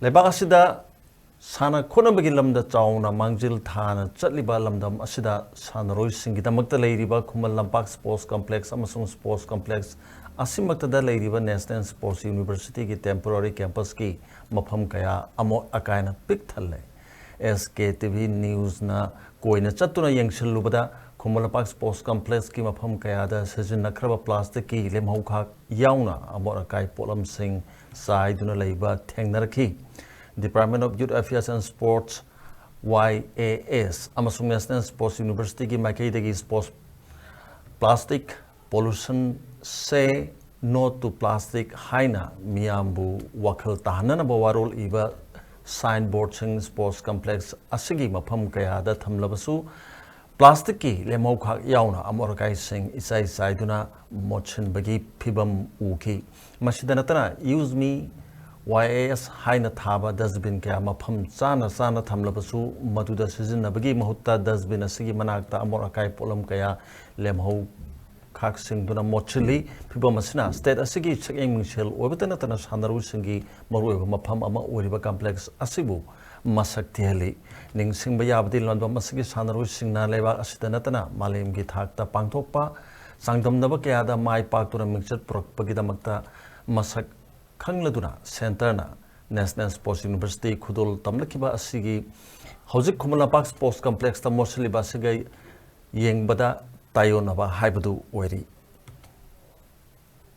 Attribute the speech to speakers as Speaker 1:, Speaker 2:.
Speaker 1: Leibak asida sana khonabagi lamda chauna mangjil thana chatliba lamdam asida sanaroi singgidamakta leiriba Khuman Lampak Sports Complex amasung Sports Complex asimaktada leiriba National Sports University ki temporary campus ki mapham kaya Amot-Akaina Pik Thanna SKTV news na koina chatuna yengshilubada Khuman Lampak Sports Complex ki mapham kaya da sizinnakraba plastic ki lemhaukhak yaona Amot-Akai polam sing saiduna leiba thengnaraki Department of Youth Affairs and Sports YAS amasung National Sports University ki maikaidagi sports plastic pollution say no to plastic haina miyambu wakhal tahanana bawarol iba signboard sing sports complex asigi mapham kaya da thamlabasu plastic ki lemhaukhak yauna Amot-Akai sing isai saiduna mochin bagi phibam uki masidanatana use me YAS haina thaba dustbin kaya mapham chana thamlabasu maduda sizinabagi mahutta dustbin asigi manakta Amot-Akai polam kaya lemhau khak singduna mochili phibam asina state asigi chakeng mingshel obitana tana sanaru singi marueba mapham ama oriba complex asibu masak theli ningsingba yabdi landwa masigi sanaru singna leba asidana tana malemgi thakta pangthokpa sangdamnaba kaya da mai paktuna mingchat prakpagidamakta masak Khangladuna Center na National Sports University Khudul Tamlakiba asigi Hojik Khuman Lampak Sports Complex ta mosli ba sigai yengbada tayonaba haibadu oiri